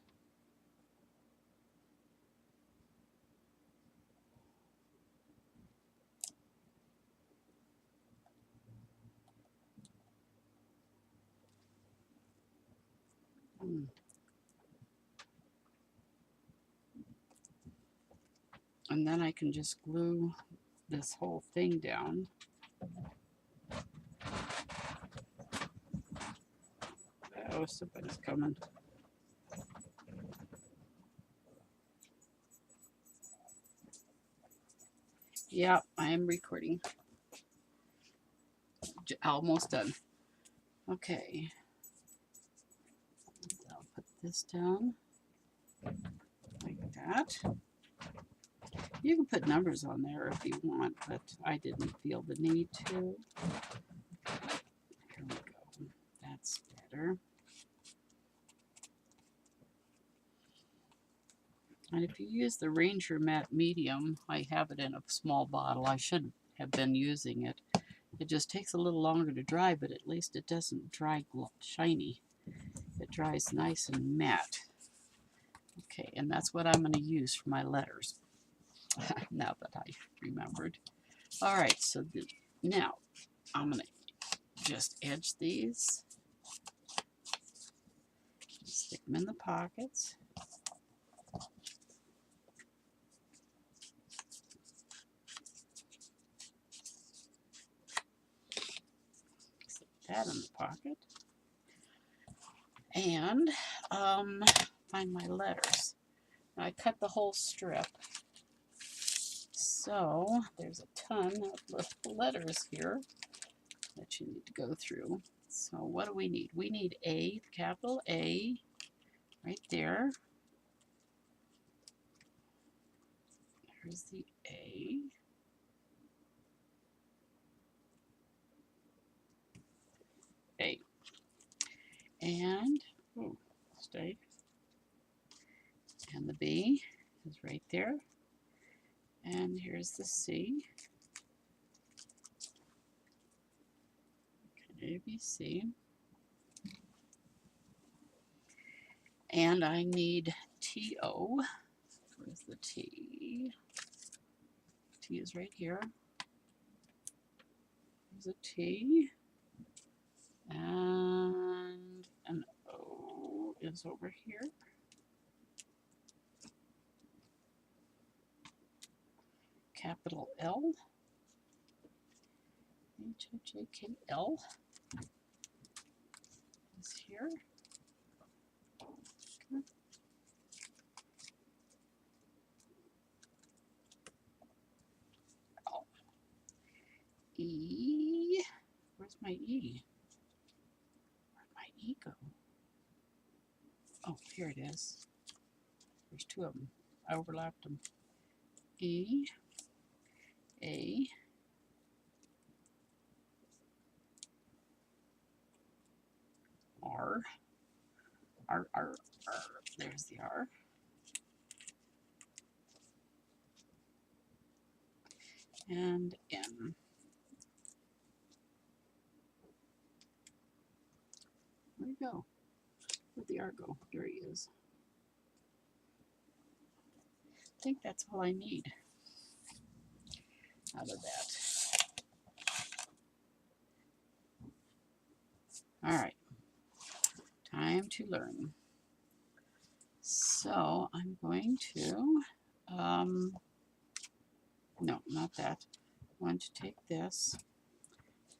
And then I can just glue this whole thing down. Oh, somebody's coming. Yeah, I am recording. Almost done. Okay. I'll put this down like that. You can put numbers on there if you want, but I didn't feel the need to. Here we go. That's better. And if you use the Ranger Matte Medium, I have it in a small bottle. I should have been using it. It just takes a little longer to dry, but at least it doesn't dry shiny. It dries nice and matte. Okay, and that's what I'm going to use for my letters, now that I remembered. All right, so now I'm going to just edge these, stick them in the pockets. Stick that in the pocket. And find my letters. Now, I cut the whole strip. So there's a ton of letters here that you need to go through. So what do we need? We need A, capital A, right there. There's the A. A. And, oh, stay. And the B is right there. And here's the C. A, B, C. And I need T-O. Where's the T? T is right here. There's a T. And an O is over here. Capital L. H-I-J-K-L is here. Okay. L. E. Where's my E? Where'd my E go? Oh, here it is. There's two of them. I overlapped them. E. A. R. R, R, R. There's the R. And N. Where'd he go? Where'd the R go? There he is. I think that's all I need out of that. All right. Time to learn. So I'm going to, no, not that. I'm going to take this,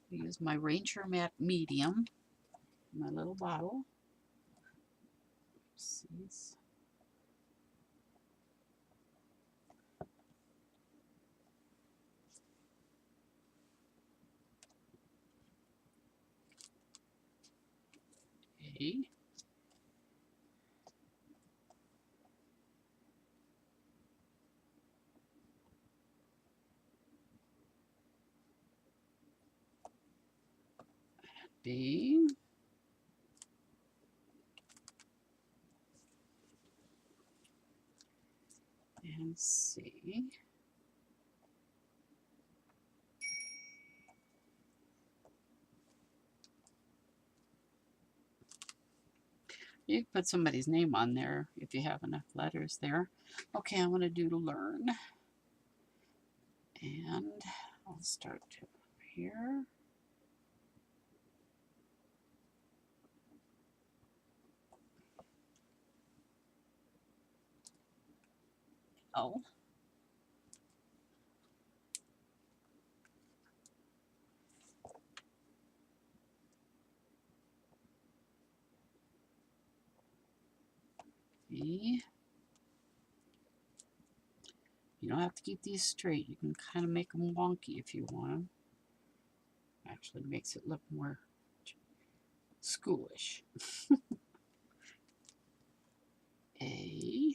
use my Ranger Matte Medium, my little bottle. Oopsies. A. B. And C. You can put somebody's name on there if you have enough letters there. Okay, I'm going to do learn. And I'll start here. L. See? You don't have to keep these straight. You can kind of make them wonky if you want them. Actually makes it look more schoolish. A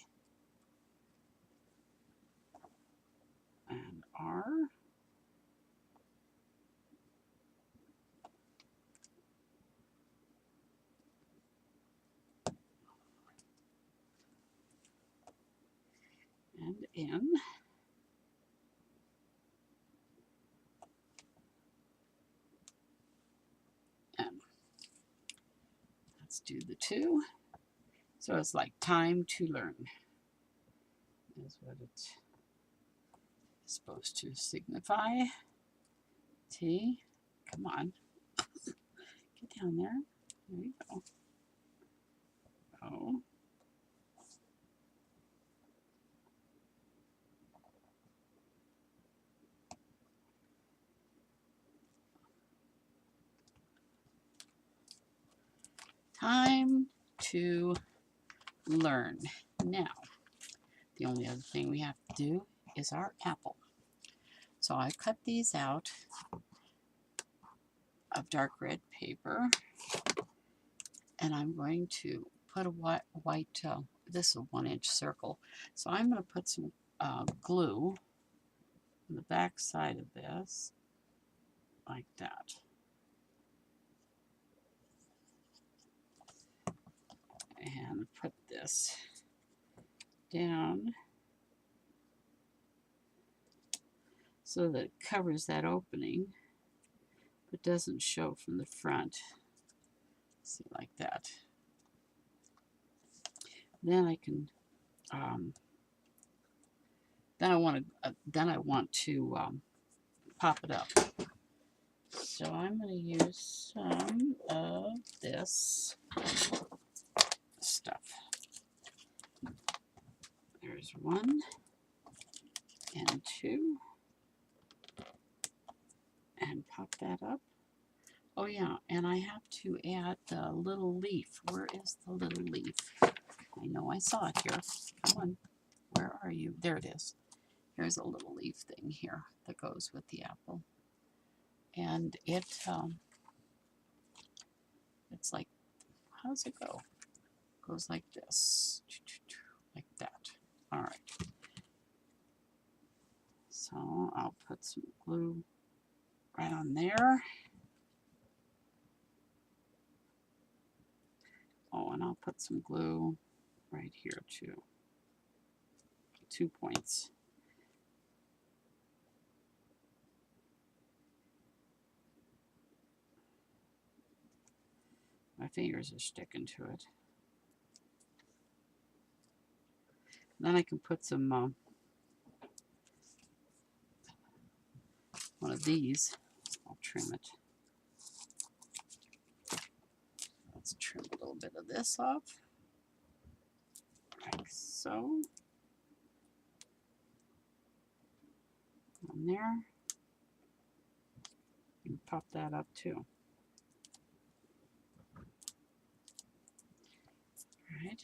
and R. And N. M. Let's do the 2. So it's like time to learn is what it's supposed to signify. T. Come on. Get down there. There you go. O. Time to learn. Now, the only other thing we have to do is our apple. So I cut these out of dark red paper, and I'm going to put a white this is a 1-inch circle. So I'm going to put some glue on the back side of this, like that. And put this down so that it covers that opening but doesn't show from the front. See, like that. Then I can then I want to pop it up. So I'm going to use some of this stuff. There's 1 and 2, and pop that up. Oh yeah, and I have to add the little leaf. Where is the little leaf? I know I saw it here. Come on, where are you? There it is. Here's a little leaf thing here that goes with the apple. And it's like, how does it go? It goes like this, like that. All right. So I'll put some glue right on there. Oh, and I'll put some glue right here too. 2 points. My fingers are sticking to it. Then I can put some one of these. I'll trim it. Let's trim a little bit of this off, like so. On there. And pop that up too. All right.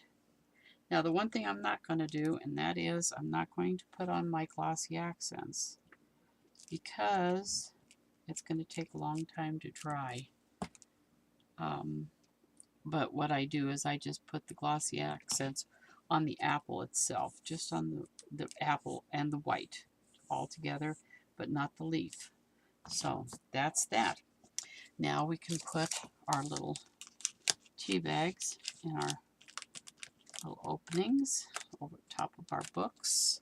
Now the one thing I'm not going to do, and that is I'm not going to put on my glossy accents because it's going to take a long time to dry. But what I do is I just put the glossy accents on the apple itself, just on the apple and the white all together, but not the leaf. So that's that. Now we can put our little tea bags in our little openings over top of our books,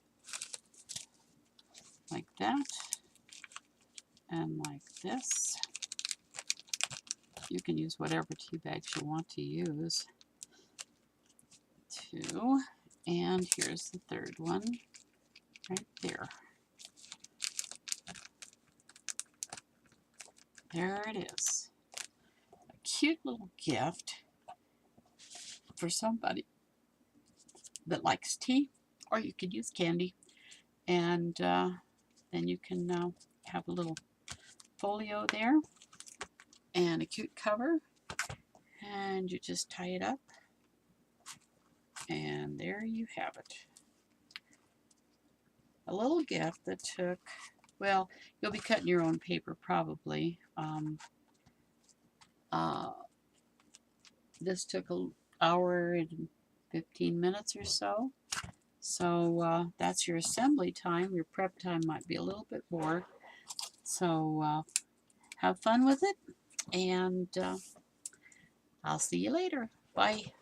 like that, and like this. You can use whatever tea bags you want to use. 2, and here's the 3rd one right there. There it is. A cute little gift for somebody that likes tea, or you could use candy, and then you can have a little folio there and a cute cover, and you just tie it up And there you have it. A little gift that took, well, you'll be cutting your own paper probably. This took an hour and 15 minutes or so. So that's your assembly time. Your prep time might be a little bit more. So have fun with it, and I'll see you later. Bye.